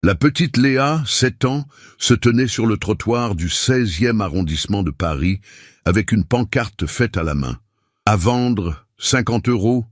La petite Léa, 7 ans, se tenait sur le trottoir du 16e arrondissement de Paris avec une pancarte faite à la main. À vendre, 50 €,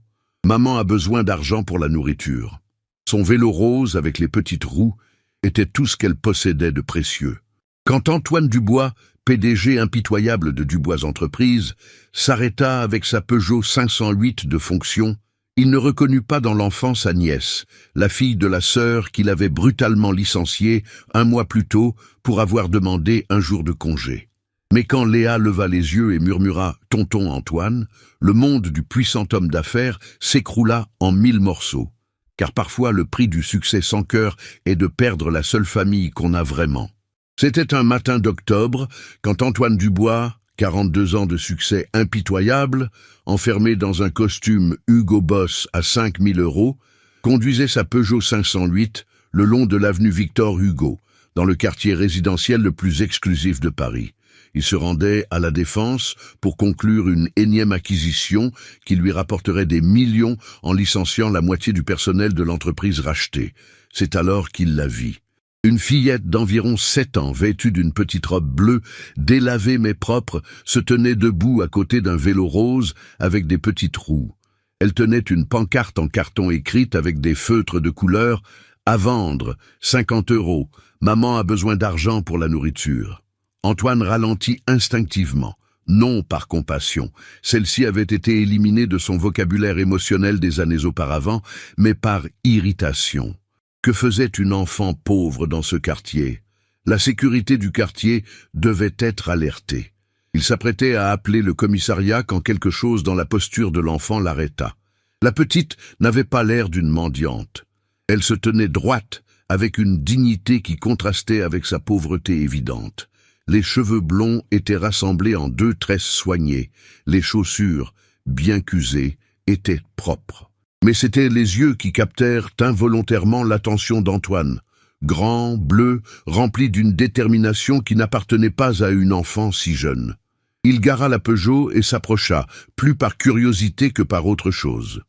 maman a besoin d'argent pour la nourriture. Son vélo rose avec les petites roues était tout ce qu'elle possédait de précieux. Quand Antoine Dubois, PDG impitoyable de Dubois Entreprises, s'arrêta avec sa Peugeot 508 de fonction, il ne reconnut pas dans l'enfant sa nièce, la fille de la sœur qu'il avait brutalement licenciée un mois plus tôt pour avoir demandé un jour de congé. Mais quand Léa leva les yeux et murmura « Tonton Antoine », le monde du puissant homme d'affaires s'écroula en 1000 morceaux. Car parfois le prix du succès sans cœur est de perdre la seule famille qu'on a vraiment. C'était un matin d'octobre, quand Antoine Dubois, 42 ans de succès impitoyable, enfermé dans un costume Hugo Boss à 5 000 €, conduisait sa Peugeot 508 le long de l'avenue Victor Hugo, dans le quartier résidentiel le plus exclusif de Paris. Il se rendait à la Défense pour conclure une énième acquisition qui lui rapporterait des millions en licenciant la moitié du personnel de l'entreprise rachetée. C'est alors qu'il la vit. Une fillette d'environ 7 ans, vêtue d'une petite robe bleue, délavée mais propre, se tenait debout à côté d'un vélo rose avec des petites roues. Elle tenait une pancarte en carton écrite avec des feutres de couleur « À vendre, 50 €, maman a besoin d'argent pour la nourriture ». Antoine ralentit instinctivement, non par compassion, celle-ci avait été éliminée de son vocabulaire émotionnel des années auparavant, mais par irritation. Que faisait une enfant pauvre dans ce quartier? La sécurité du quartier devait être alertée. Il s'apprêtait à appeler le commissariat quand quelque chose dans la posture de l'enfant l'arrêta. La petite n'avait pas l'air d'une mendiante. Elle se tenait droite, avec une dignité qui contrastait avec sa pauvreté évidente. Les cheveux blonds étaient rassemblés en 2 tresses soignées. Les chaussures, bien qu'usées, étaient propres. Mais c'étaient les yeux qui captèrent involontairement l'attention d'Antoine. Grand, bleu, rempli d'une détermination qui n'appartenait pas à une enfant si jeune. Il gara la Peugeot et s'approcha, plus par curiosité que par autre chose.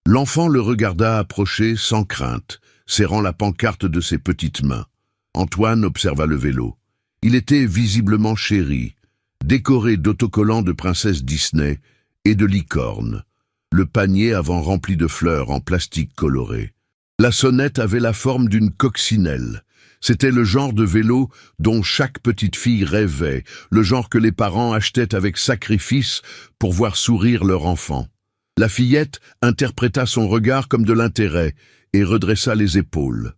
L'enfant le regarda approcher sans crainte, serrant la pancarte de ses petites mains. Antoine observa le vélo. Il était visiblement chéri, décoré d'autocollants de princesse Disney et de licornes. Le panier avant rempli de fleurs en plastique coloré. La sonnette avait la forme d'une coccinelle. C'était le genre de vélo dont chaque petite fille rêvait, le genre que les parents achetaient avec sacrifice pour voir sourire leur enfant. La fillette interpréta son regard comme de l'intérêt et redressa les épaules.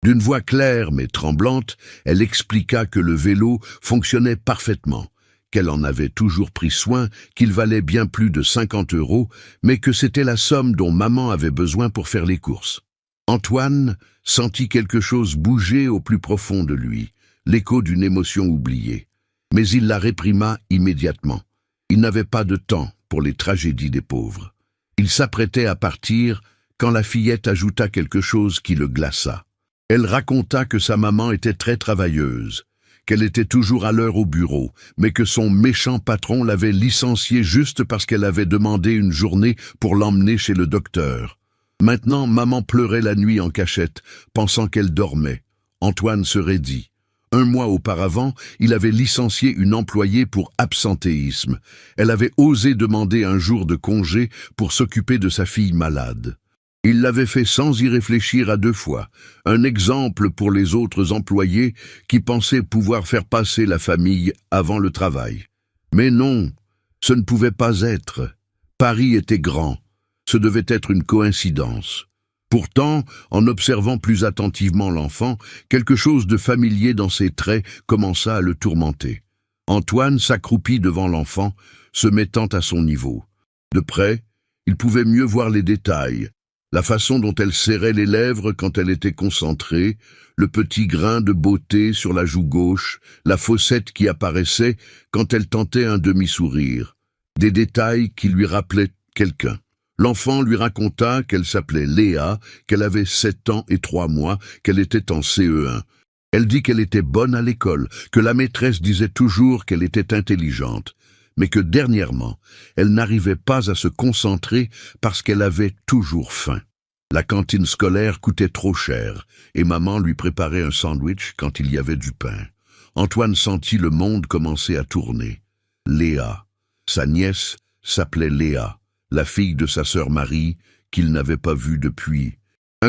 D'une voix claire mais tremblante, elle expliqua que le vélo fonctionnait parfaitement, qu'elle en avait toujours pris soin, qu'il valait bien plus de 50 €, mais que c'était la somme dont maman avait besoin pour faire les courses. Antoine sentit quelque chose bouger au plus profond de lui, l'écho d'une émotion oubliée. Mais il la réprima immédiatement. Il n'avait pas de temps pour les tragédies des pauvres. Il s'apprêtait à partir quand la fillette ajouta quelque chose qui le glaça. Elle raconta que sa maman était très travailleuse, qu'elle était toujours à l'heure au bureau, mais que son méchant patron l'avait licenciée juste parce qu'elle avait demandé une journée pour l'emmener chez le docteur. Maintenant, maman pleurait la nuit en cachette, pensant qu'elle dormait. Antoine se raidit. 1 mois auparavant, il avait licencié une employée pour absentéisme. Elle avait osé demander un jour de congé pour s'occuper de sa fille malade. Il l'avait fait sans y réfléchir à 2 fois, un exemple pour les autres employés qui pensaient pouvoir faire passer la famille avant le travail. Mais non, ce ne pouvait pas être. Paris était grand, ce devait être une coïncidence. Pourtant, en observant plus attentivement l'enfant, quelque chose de familier dans ses traits commença à le tourmenter. Antoine s'accroupit devant l'enfant, se mettant à son niveau. De près, il pouvait mieux voir les détails. La façon dont elle serrait les lèvres quand elle était concentrée, le petit grain de beauté sur la joue gauche, la fossette qui apparaissait quand elle tentait un demi-sourire. Des détails qui lui rappelaient quelqu'un. L'enfant lui raconta qu'elle s'appelait Léa, qu'elle avait 7 ans et 3 mois, qu'elle était en CE1. Elle dit qu'elle était bonne à l'école, que la maîtresse disait toujours qu'elle était intelligente. Mais que dernièrement, elle n'arrivait pas à se concentrer parce qu'elle avait toujours faim. La cantine scolaire coûtait trop cher, et maman lui préparait un sandwich quand il y avait du pain. Antoine sentit le monde commencer à tourner. Léa. Sa nièce s'appelait Léa, la fille de sa sœur Marie, qu'il n'avait pas vue depuis...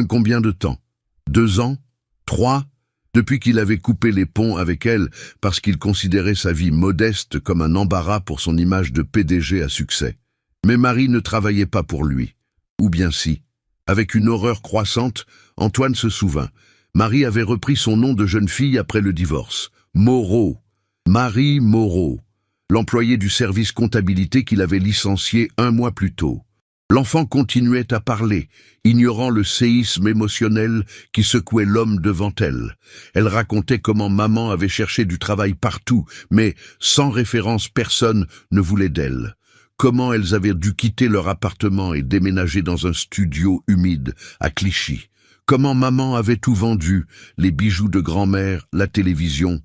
combien de temps? 2 ans? 3? Depuis qu'il avait coupé les ponts avec elle parce qu'il considérait sa vie modeste comme un embarras pour son image de PDG à succès. Mais Marie ne travaillait pas pour lui. Ou bien si. Avec une horreur croissante, Antoine se souvint. Marie avait repris son nom de jeune fille après le divorce. Moreau. Marie Moreau. L'employé du service comptabilité qu'il avait licencié 1 mois plus tôt. L'enfant continuait à parler, ignorant le séisme émotionnel qui secouait l'homme devant elle. Elle racontait comment maman avait cherché du travail partout, mais sans référence personne ne voulait d'elle. Comment elles avaient dû quitter leur appartement et déménager dans un studio humide à Clichy. Comment maman avait tout vendu, les bijoux de grand-mère, la télévision,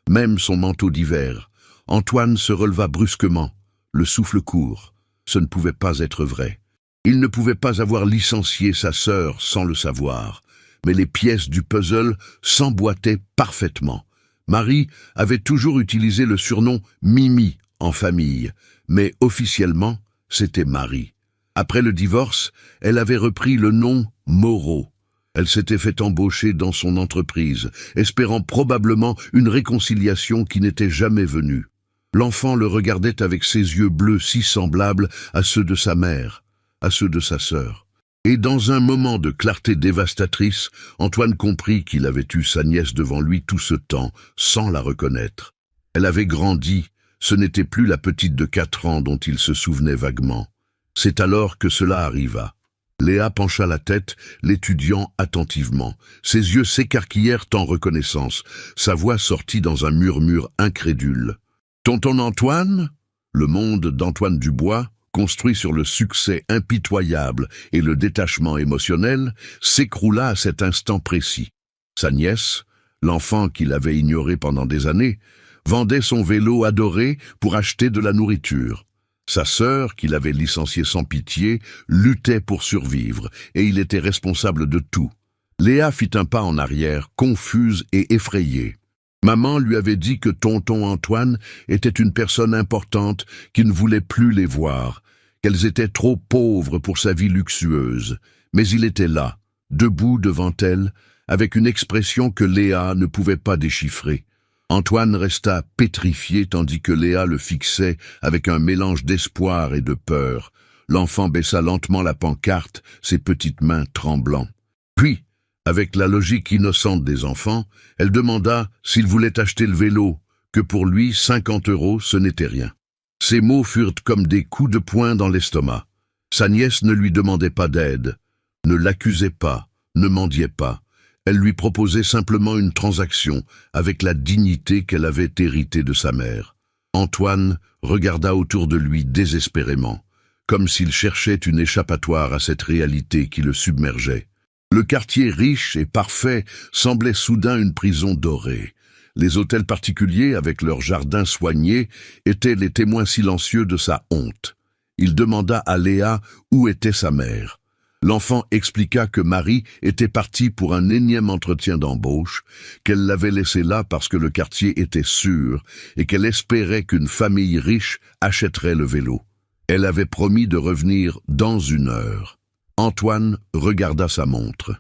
même son manteau d'hiver. Antoine se releva brusquement, le souffle court. Ce ne pouvait pas être vrai. Il ne pouvait pas avoir licencié sa sœur sans le savoir, mais les pièces du puzzle s'emboîtaient parfaitement. Marie avait toujours utilisé le surnom Mimi en famille, mais officiellement, c'était Marie. Après le divorce, elle avait repris le nom Moreau. Elle s'était fait embaucher dans son entreprise, espérant probablement une réconciliation qui n'était jamais venue. L'enfant le regardait avec ses yeux bleus si semblables à ceux de sa mère, à ceux de sa sœur. Et dans un moment de clarté dévastatrice, Antoine comprit qu'il avait eu sa nièce devant lui tout ce temps, sans la reconnaître. Elle avait grandi, ce n'était plus la petite de 4 ans dont il se souvenait vaguement. C'est alors que cela arriva. Léa pencha la tête, l'étudiant attentivement. Ses yeux s'écarquillèrent en reconnaissance. Sa voix sortit dans un murmure incrédule. « Tonton Antoine ?» Le monde d'Antoine Dubois, construit sur le succès impitoyable et le détachement émotionnel, s'écroula à cet instant précis. Sa nièce, l'enfant qu'il avait ignoré pendant des années, vendait son vélo adoré pour acheter de la nourriture. Sa sœur, qu'il avait licenciée sans pitié, luttait pour survivre, et il était responsable de tout. Léa fit un pas en arrière, confuse et effrayée. Maman lui avait dit que tonton Antoine était une personne importante qui ne voulait plus les voir, qu'elles étaient trop pauvres pour sa vie luxueuse. Mais il était là, debout devant elle, avec une expression que Léa ne pouvait pas déchiffrer. Antoine resta pétrifié tandis que Léa le fixait avec un mélange d'espoir et de peur. L'enfant baissa lentement la pancarte, ses petites mains tremblant. Puis, avec la logique innocente des enfants, elle demanda s'il voulait acheter le vélo, que pour lui 50 € ce n'était rien. Ces mots furent comme des coups de poing dans l'estomac. Sa nièce ne lui demandait pas d'aide, ne l'accusait pas, ne mendiait pas. Elle lui proposait simplement une transaction avec la dignité qu'elle avait héritée de sa mère. Antoine regarda autour de lui désespérément, comme s'il cherchait une échappatoire à cette réalité qui le submergeait. Le quartier riche et parfait semblait soudain une prison dorée. Les hôtels particuliers, avec leurs jardins soignés, étaient les témoins silencieux de sa honte. Il demanda à Léa où était sa mère. L'enfant expliqua que Marie était partie pour un énième entretien d'embauche, qu'elle l'avait laissé là parce que le quartier était sûr et qu'elle espérait qu'une famille riche achèterait le vélo. Elle avait promis de revenir dans 1 heure. Antoine regarda sa montre.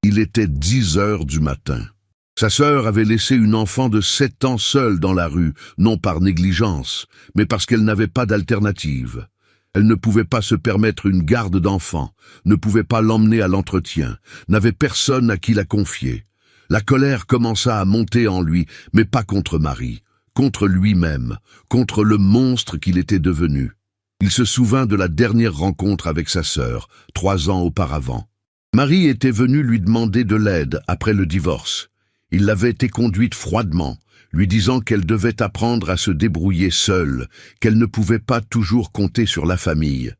Il était 10 heures du matin. Sa sœur avait laissé une enfant de 7 ans seule dans la rue, non par négligence, mais parce qu'elle n'avait pas d'alternative. Elle ne pouvait pas se permettre une garde d'enfant, ne pouvait pas l'emmener à l'entretien, n'avait personne à qui la confier. La colère commença à monter en lui, mais pas contre Marie, contre lui-même, contre le monstre qu'il était devenu. Il se souvint de la dernière rencontre avec sa sœur, 3 ans auparavant. Marie était venue lui demander de l'aide après le divorce. Il l'avait éconduite froidement, lui disant qu'elle devait apprendre à se débrouiller seule, qu'elle ne pouvait pas toujours compter sur la famille.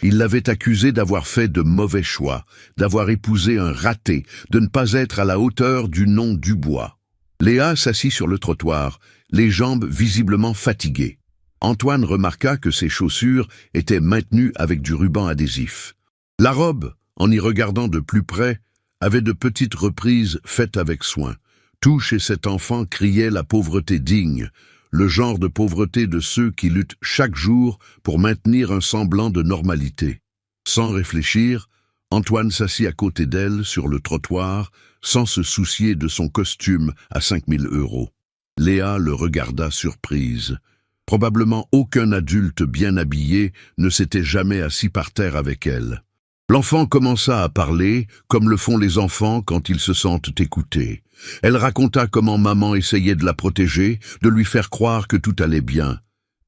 Il l'avait accusée d'avoir fait de mauvais choix, d'avoir épousé un raté, de ne pas être à la hauteur du nom Dubois. Léa s'assit sur le trottoir, les jambes visiblement fatiguées. Antoine remarqua que ses chaussures étaient maintenues avec du ruban adhésif. « La robe !» en y regardant de plus près, avait de petites reprises faites avec soin. Tout chez cet enfant criait la pauvreté digne, le genre de pauvreté de ceux qui luttent chaque jour pour maintenir un semblant de normalité. Sans réfléchir, Antoine s'assit à côté d'elle sur le trottoir, sans se soucier de son costume à 5000 €. Léa le regarda surprise. Probablement aucun adulte bien habillé ne s'était jamais assis par terre avec elle. L'enfant commença à parler, comme le font les enfants quand ils se sentent écoutés. Elle raconta comment maman essayait de la protéger, de lui faire croire que tout allait bien.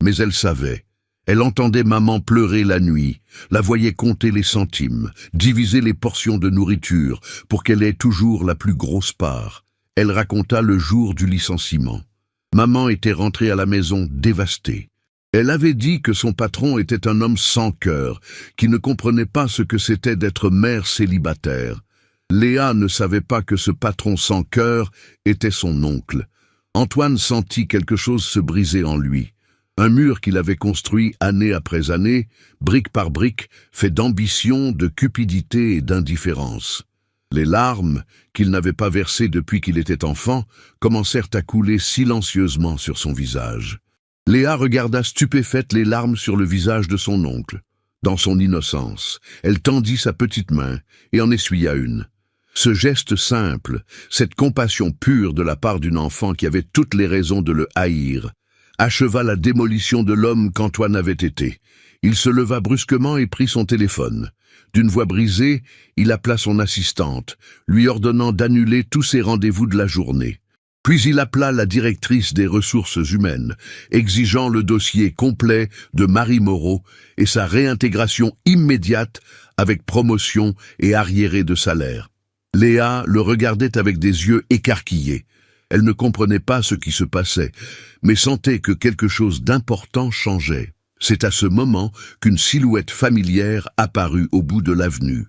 Mais elle savait. Elle entendait maman pleurer la nuit, la voyait compter les centimes, diviser les portions de nourriture pour qu'elle ait toujours la plus grosse part. Elle raconta le jour du licenciement. Maman était rentrée à la maison dévastée. Elle avait dit que son patron était un homme sans cœur, qui ne comprenait pas ce que c'était d'être mère célibataire. Léa ne savait pas que ce patron sans cœur était son oncle. Antoine sentit quelque chose se briser en lui. Un mur qu'il avait construit année après année, brique par brique, fait d'ambition, de cupidité et d'indifférence. Les larmes, qu'il n'avait pas versées depuis qu'il était enfant, commencèrent à couler silencieusement sur son visage. Léa regarda stupéfaite les larmes sur le visage de son oncle. Dans son innocence, elle tendit sa petite main et en essuya une. Ce geste simple, cette compassion pure de la part d'une enfant qui avait toutes les raisons de le haïr, acheva la démolition de l'homme qu'Antoine avait été. Il se leva brusquement et prit son téléphone. D'une voix brisée, il appela son assistante, lui ordonnant d'annuler tous ses rendez-vous de la journée. Puis il appela la directrice des ressources humaines, exigeant le dossier complet de Marie Moreau et sa réintégration immédiate avec promotion et arriéré de salaire. Léa le regardait avec des yeux écarquillés. Elle ne comprenait pas ce qui se passait, mais sentait que quelque chose d'important changeait. C'est à ce moment qu'une silhouette familière apparut au bout de l'avenue.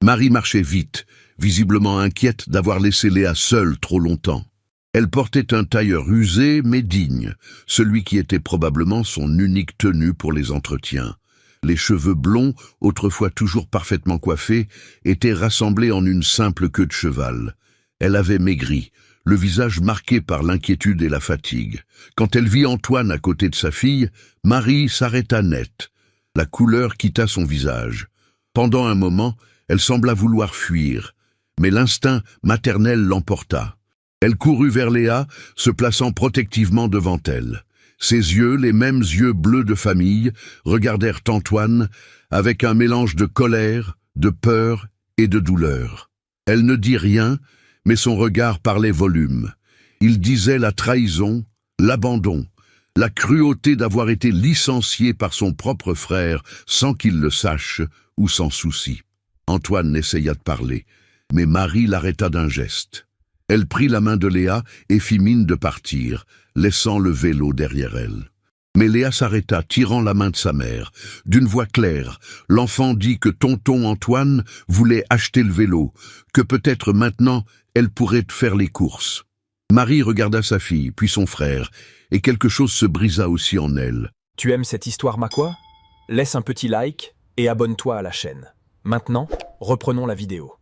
Marie marchait vite, visiblement inquiète d'avoir laissé Léa seule trop longtemps. Elle portait un tailleur usé mais digne, celui qui était probablement son unique tenue pour les entretiens. Les cheveux blonds, autrefois toujours parfaitement coiffés, étaient rassemblés en une simple queue de cheval. Elle avait maigri, le visage marqué par l'inquiétude et la fatigue. Quand elle vit Antoine à côté de sa fille, Marie s'arrêta net. La couleur quitta son visage. Pendant un moment, elle sembla vouloir fuir, mais l'instinct maternel l'emporta. Elle courut vers Léa, se plaçant protectivement devant elle. Ses yeux, les mêmes yeux bleus de famille, regardèrent Antoine avec un mélange de colère, de peur et de douleur. Elle ne dit rien, mais son regard parlait volume. Il disait la trahison, l'abandon, la cruauté d'avoir été licencié par son propre frère sans qu'il le sache ou sans souci. Antoine essaya de parler, mais Marie l'arrêta d'un geste. Elle prit la main de Léa et fit mine de partir, laissant le vélo derrière elle. Mais Léa s'arrêta, tirant la main de sa mère. D'une voix claire, l'enfant dit que tonton Antoine voulait acheter le vélo, que peut-être maintenant elle pourrait faire les courses. Marie regarda sa fille, puis son frère, et quelque chose se brisa aussi en elle. Tu aimes cette histoire, ma quoi? Laisse un petit like et abonne-toi à la chaîne. Maintenant, reprenons la vidéo.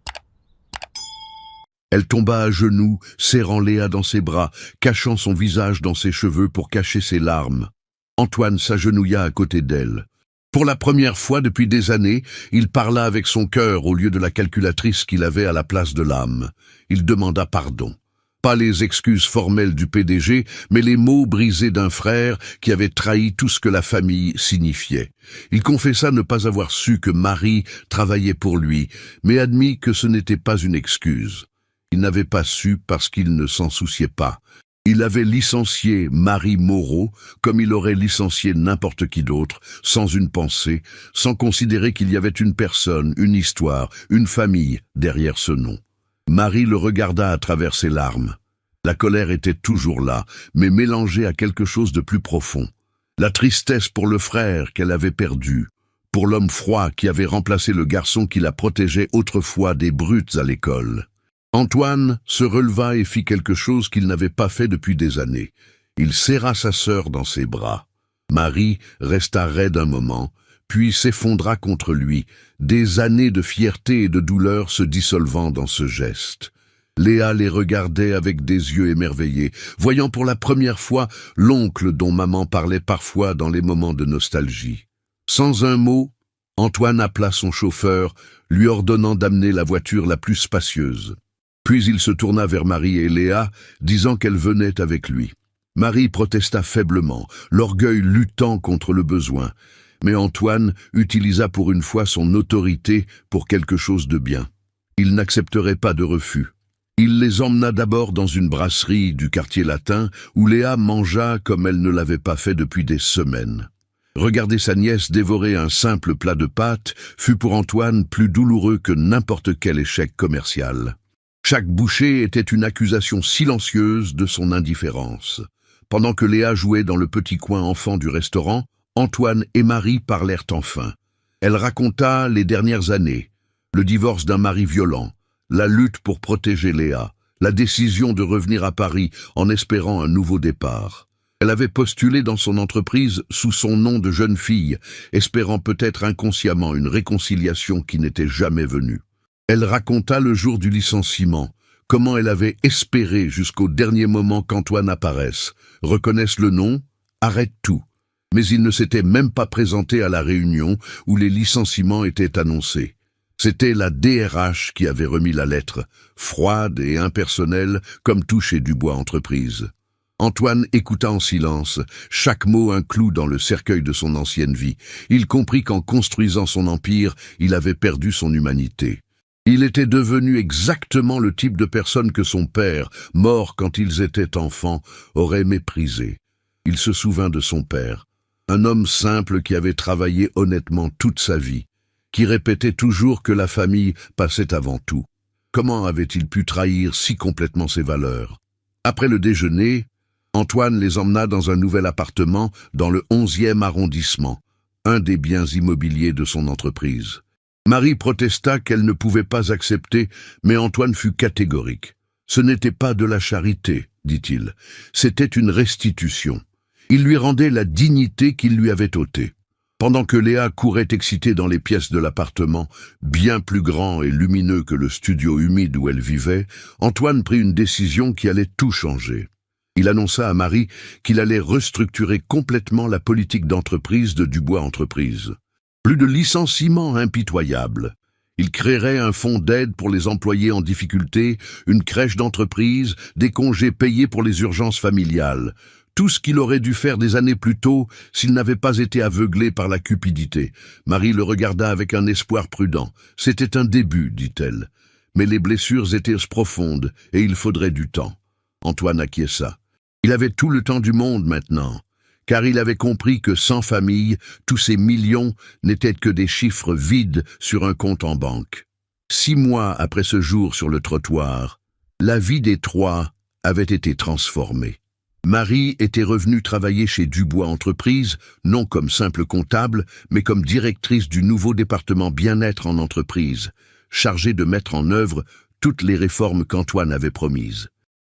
Elle tomba à genoux, serrant Léa dans ses bras, cachant son visage dans ses cheveux pour cacher ses larmes. Antoine s'agenouilla à côté d'elle. Pour la première fois depuis des années, il parla avec son cœur au lieu de la calculatrice qu'il avait à la place de l'âme. Il demanda pardon. Pas les excuses formelles du PDG, mais les mots brisés d'un frère qui avait trahi tout ce que la famille signifiait. Il confessa ne pas avoir su que Marie travaillait pour lui, mais admit que ce n'était pas une excuse. Il n'avait pas su parce qu'il ne s'en souciait pas. Il avait licencié Marie Moreau comme il aurait licencié n'importe qui d'autre, sans une pensée, sans considérer qu'il y avait une personne, une histoire, une famille derrière ce nom. Marie le regarda à travers ses larmes. La colère était toujours là, mais mélangée à quelque chose de plus profond. La tristesse pour le frère qu'elle avait perdu, pour l'homme froid qui avait remplacé le garçon qui la protégeait autrefois des brutes à l'école. Antoine se releva et fit quelque chose qu'il n'avait pas fait depuis des années. Il serra sa sœur dans ses bras. Marie resta raide un moment, puis s'effondra contre lui, des années de fierté et de douleur se dissolvant dans ce geste. Léa les regardait avec des yeux émerveillés, voyant pour la première fois l'oncle dont maman parlait parfois dans les moments de nostalgie. Sans un mot, Antoine appela son chauffeur, lui ordonnant d'amener la voiture la plus spacieuse. Puis il se tourna vers Marie et Léa, disant qu'elle venait avec lui. Marie protesta faiblement, l'orgueil luttant contre le besoin, mais Antoine utilisa pour une fois son autorité pour quelque chose de bien. Il n'accepterait pas de refus. Il les emmena d'abord dans une brasserie du quartier latin où Léa mangea comme elle ne l'avait pas fait depuis des semaines. Regarder sa nièce dévorer un simple plat de pâtes fut pour Antoine plus douloureux que n'importe quel échec commercial. Chaque bouchée était une accusation silencieuse de son indifférence. Pendant que Léa jouait dans le petit coin enfant du restaurant, Antoine et Marie parlèrent enfin. Elle raconta les dernières années, le divorce d'un mari violent, la lutte pour protéger Léa, la décision de revenir à Paris en espérant un nouveau départ. Elle avait postulé dans son entreprise sous son nom de jeune fille, espérant peut-être inconsciemment une réconciliation qui n'était jamais venue. Elle raconta le jour du licenciement, comment elle avait espéré jusqu'au dernier moment qu'Antoine apparaisse, reconnaisse le nom, arrête tout. Mais il ne s'était même pas présenté à la réunion où les licenciements étaient annoncés. C'était la DRH qui avait remis la lettre, froide et impersonnelle comme tout chez Dubois Entreprises. Antoine écouta en silence, chaque mot un clou dans le cercueil de son ancienne vie. Il comprit qu'en construisant son empire, il avait perdu son humanité. Il était devenu exactement le type de personne que son père, mort quand ils étaient enfants, aurait méprisé. Il se souvint de son père, un homme simple qui avait travaillé honnêtement toute sa vie, qui répétait toujours que la famille passait avant tout. Comment avait-il pu trahir si complètement ses valeurs? Après le déjeuner, Antoine les emmena dans un nouvel appartement dans le 11e arrondissement, un des biens immobiliers de son entreprise. Marie protesta qu'elle ne pouvait pas accepter, mais Antoine fut catégorique. Ce n'était pas de la charité, dit-il, c'était une restitution. Il lui rendait la dignité qu'il lui avait ôtée. Pendant que Léa courait excitée dans les pièces de l'appartement, bien plus grand et lumineux que le studio humide où elle vivait, Antoine prit une décision qui allait tout changer. Il annonça à Marie qu'il allait restructurer complètement la politique d'entreprise de Dubois Entreprises. Plus de licenciements impitoyables. Il créerait un fonds d'aide pour les employés en difficulté, une crèche d'entreprise, des congés payés pour les urgences familiales. Tout ce qu'il aurait dû faire des années plus tôt s'il n'avait pas été aveuglé par la cupidité. Marie le regarda avec un espoir prudent. C'était un début, dit-elle. Mais les blessures étaient profondes et il faudrait du temps. Antoine acquiesça. Il avait tout le temps du monde maintenant, car il avait compris que sans famille, tous ces millions n'étaient que des chiffres vides sur un compte en banque. 6 mois après ce jour sur le trottoir, la vie des trois avait été transformée. Marie était revenue travailler chez Dubois Entreprises, non comme simple comptable, mais comme directrice du nouveau département bien-être en entreprise, chargée de mettre en œuvre toutes les réformes qu'Antoine avait promises.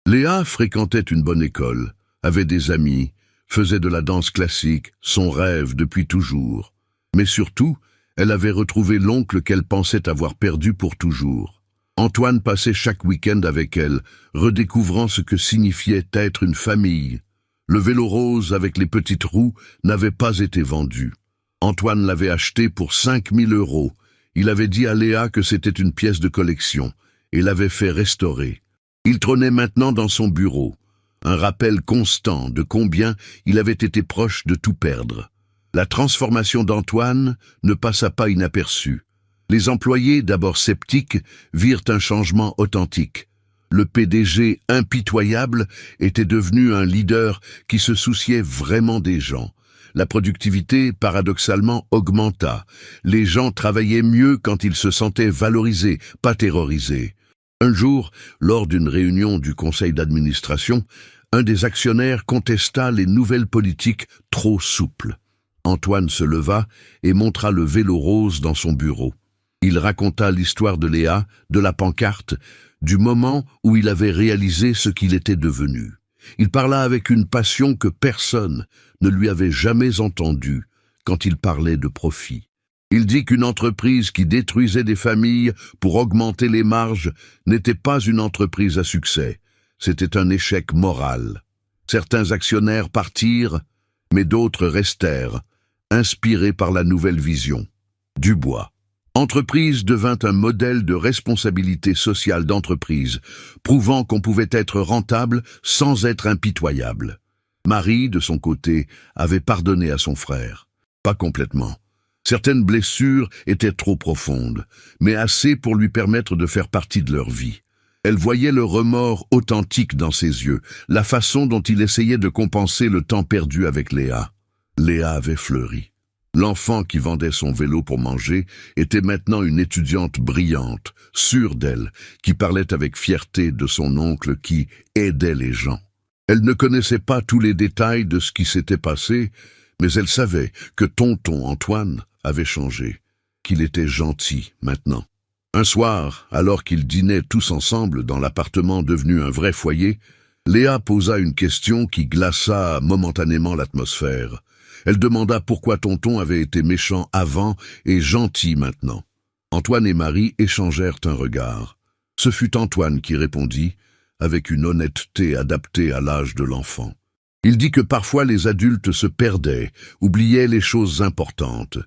Léa fréquentait une bonne école, avait des amis, faisait de la danse classique, son rêve depuis toujours. Mais surtout, elle avait retrouvé l'oncle qu'elle pensait avoir perdu pour toujours. Antoine passait chaque week-end avec elle, redécouvrant ce que signifiait être une famille. Le vélo rose avec les petites roues n'avait pas été vendu. Antoine l'avait acheté pour 5 000 €. Il avait dit à Léa que c'était une pièce de collection et l'avait fait restaurer. Il trônait maintenant dans son bureau, un rappel constant de combien il avait été proche de tout perdre. La transformation d'Antoine ne passa pas inaperçue. Les employés, d'abord sceptiques, virent un changement authentique. Le PDG impitoyable était devenu un leader qui se souciait vraiment des gens. La productivité, paradoxalement, augmenta. Les gens travaillaient mieux quand ils se sentaient valorisés, pas terrorisés. Un jour, lors d'une réunion du conseil d'administration, un des actionnaires contesta les nouvelles politiques trop souples. Antoine se leva et montra le vélo rose dans son bureau. Il raconta l'histoire de Léa, de la pancarte, du moment où il avait réalisé ce qu'il était devenu. Il parla avec une passion que personne ne lui avait jamais entendue quand il parlait de profit. Il dit qu'une entreprise qui détruisait des familles pour augmenter les marges n'était pas une entreprise à succès. C'était un échec moral. Certains actionnaires partirent, mais d'autres restèrent, inspirés par la nouvelle vision. Dubois. Entreprise devint un modèle de responsabilité sociale d'entreprise, prouvant qu'on pouvait être rentable sans être impitoyable. Marie, de son côté, avait pardonné à son frère. Pas complètement. Certaines blessures étaient trop profondes, mais assez pour lui permettre de faire partie de leur vie. Elle voyait le remords authentique dans ses yeux, la façon dont il essayait de compenser le temps perdu avec Léa. Léa avait fleuri. L'enfant qui vendait son vélo pour manger était maintenant une étudiante brillante, sûre d'elle, qui parlait avec fierté de son oncle qui aidait les gens. Elle ne connaissait pas tous les détails de ce qui s'était passé, mais elle savait que tonton Antoine avait changé, qu'il était gentil maintenant. Un soir, alors qu'ils dînaient tous ensemble dans l'appartement devenu un vrai foyer, Léa posa une question qui glaça momentanément l'atmosphère. Elle demanda pourquoi tonton avait été méchant avant et gentil maintenant. Antoine et Marie échangèrent un regard. Ce fut Antoine qui répondit, avec une honnêteté adaptée à l'âge de l'enfant. Il dit que parfois les adultes se perdaient, oubliaient les choses importantes.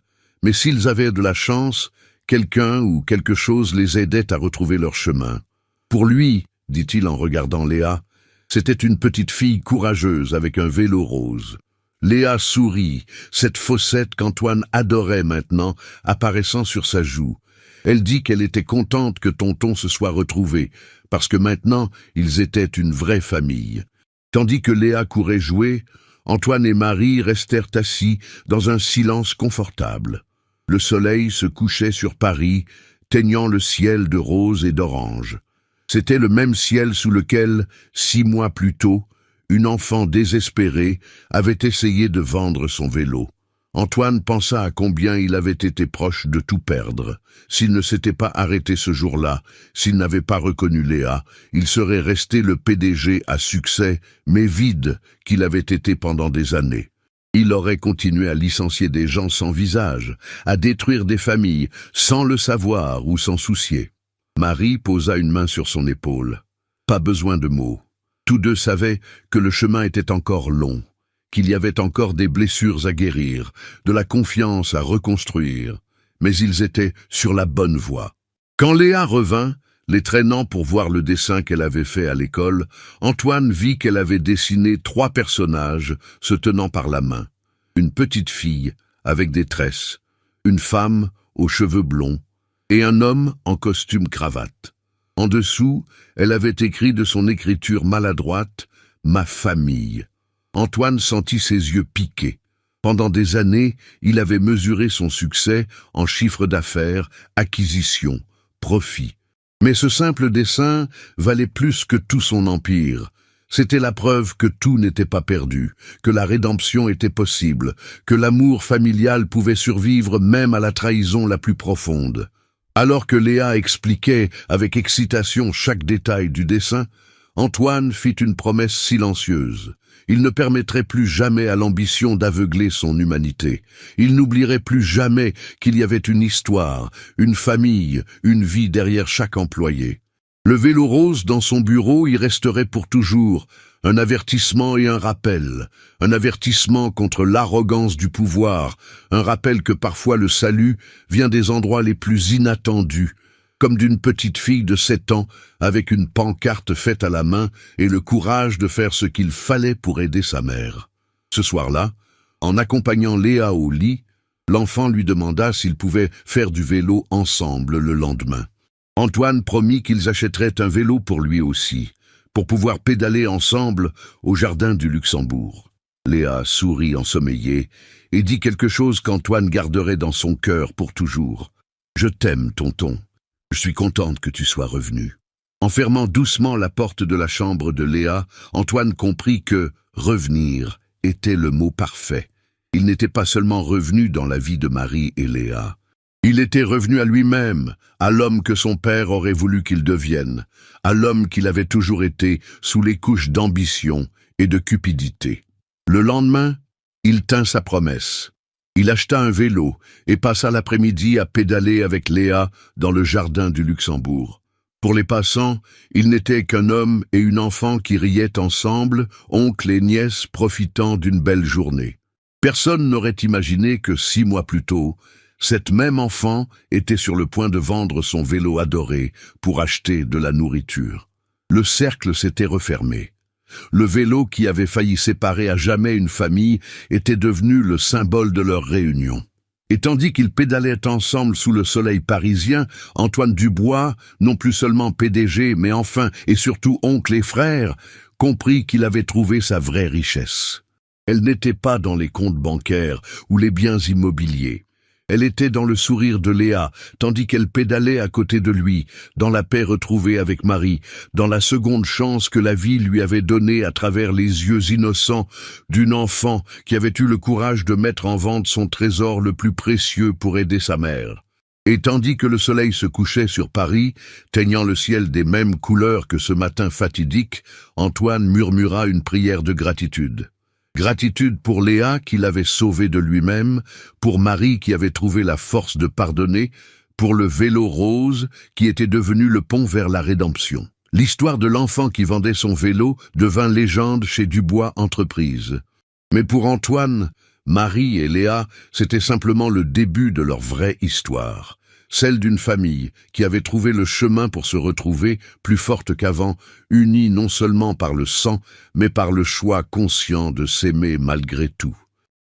Mais s'ils avaient de la chance, quelqu'un ou quelque chose les aidait à retrouver leur chemin. Pour lui, dit-il en regardant Léa, c'était une petite fille courageuse avec un vélo rose. Léa sourit, cette fossette qu'Antoine adorait maintenant, apparaissant sur sa joue. Elle dit qu'elle était contente que tonton se soit retrouvé, parce que maintenant, ils étaient une vraie famille. Tandis que Léa courait jouer, Antoine et Marie restèrent assis dans un silence confortable. Le soleil se couchait sur Paris, teignant le ciel de rose et d'orange. C'était le même ciel sous lequel, 6 mois plus tôt, une enfant désespérée avait essayé de vendre son vélo. Antoine pensa à combien il avait été proche de tout perdre. S'il ne s'était pas arrêté ce jour-là, s'il n'avait pas reconnu Léa, il serait resté le PDG à succès, mais vide, qu'il avait été pendant des années. Il aurait continué à licencier des gens sans visage, à détruire des familles, sans le savoir ou s'en soucier. Marie posa une main sur son épaule. Pas besoin de mots. Tous deux savaient que le chemin était encore long, qu'il y avait encore des blessures à guérir, de la confiance à reconstruire, mais ils étaient sur la bonne voie. Quand Léa revint, les traînant pour voir le dessin qu'elle avait fait à l'école, Antoine vit qu'elle avait dessiné 3 personnages se tenant par la main. Une petite fille avec des tresses, une femme aux cheveux blonds et un homme en costume cravate. En dessous, elle avait écrit de son écriture maladroite « Ma famille ». Antoine sentit ses yeux piquer. Pendant des années, il avait mesuré son succès en chiffre d'affaires, acquisition, profit. Mais ce simple dessin valait plus que tout son empire. C'était la preuve que tout n'était pas perdu, que la rédemption était possible, que l'amour familial pouvait survivre même à la trahison la plus profonde. Alors que Léa expliquait avec excitation chaque détail du dessin, Antoine fit une promesse silencieuse. Il ne permettrait plus jamais à l'ambition d'aveugler son humanité. Il n'oublierait plus jamais qu'il y avait une histoire, une famille, une vie derrière chaque employé. Le vélo rose dans son bureau y resterait pour toujours, un avertissement et un avertissement contre l'arrogance du pouvoir, un rappel que parfois le salut vient des endroits les plus inattendus, comme d'une petite fille de 7 ans avec une pancarte faite à la main et le courage de faire ce qu'il fallait pour aider sa mère. Ce soir-là, en accompagnant Léa au lit, l'enfant lui demanda s'ils pouvaient faire du vélo ensemble le lendemain. Antoine promit qu'ils achèteraient un vélo pour lui aussi, pour pouvoir pédaler ensemble au jardin du Luxembourg. Léa sourit ensommeillée et dit quelque chose qu'Antoine garderait dans son cœur pour toujours. « Je t'aime, tonton. Je suis contente que tu sois revenu. » En fermant doucement la porte de la chambre de Léa, Antoine comprit que « revenir » était le mot parfait. Il n'était pas seulement revenu dans la vie de Marie et Léa. Il était revenu à lui-même, à l'homme que son père aurait voulu qu'il devienne, à l'homme qu'il avait toujours été sous les couches d'ambition et de cupidité. Le lendemain, il tint sa promesse. Il acheta un vélo et passa l'après-midi à pédaler avec Léa dans le jardin du Luxembourg. Pour les passants, il n'était qu'un homme et une enfant qui riaient ensemble, oncle et nièce profitant d'une belle journée. Personne n'aurait imaginé que 6 mois plus tôt, cette même enfant était sur le point de vendre son vélo adoré pour acheter de la nourriture. Le cercle s'était refermé. Le vélo qui avait failli séparer à jamais une famille était devenu le symbole de leur réunion. Et tandis qu'ils pédalaient ensemble sous le soleil parisien, Antoine Dubois, non plus seulement PDG, mais enfin et surtout oncle et frère, comprit qu'il avait trouvé sa vraie richesse. Elle n'était pas dans les comptes bancaires ou les biens immobiliers. Elle était dans le sourire de Léa, tandis qu'elle pédalait à côté de lui, dans la paix retrouvée avec Marie, dans la seconde chance que la vie lui avait donnée à travers les yeux innocents d'une enfant qui avait eu le courage de mettre en vente son trésor le plus précieux pour aider sa mère. Et tandis que le soleil se couchait sur Paris, teignant le ciel des mêmes couleurs que ce matin fatidique, Antoine murmura une prière de gratitude. Gratitude pour Léa qui l'avait sauvé de lui-même, pour Marie qui avait trouvé la force de pardonner, pour le vélo rose qui était devenu le pont vers la rédemption. L'histoire de l'enfant qui vendait son vélo devint légende chez Dubois Entreprises. Mais pour Antoine, Marie et Léa, c'était simplement le début de leur vraie histoire. Celle d'une famille qui avait trouvé le chemin pour se retrouver, plus forte qu'avant, unie non seulement par le sang, mais par le choix conscient de s'aimer malgré tout.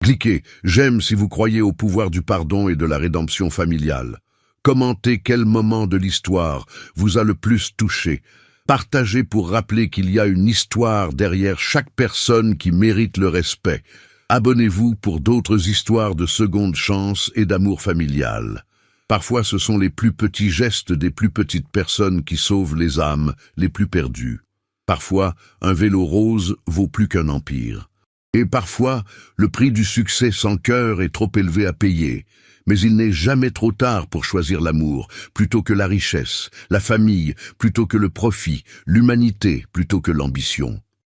Cliquez « J'aime » si vous croyez au pouvoir du pardon et de la rédemption familiale. Commentez quel moment de l'histoire vous a le plus touché. Partagez pour rappeler qu'il y a une histoire derrière chaque personne qui mérite le respect. Abonnez-vous pour d'autres histoires de seconde chance et d'amour familial. Parfois, ce sont les plus petits gestes des plus petites personnes qui sauvent les âmes les plus perdues. Parfois, un vélo rose vaut plus qu'un empire. Et parfois, le prix du succès sans cœur est trop élevé à payer. Mais il n'est jamais trop tard pour choisir l'amour, plutôt que la richesse, la famille, plutôt que le profit, l'humanité, plutôt que l'ambition.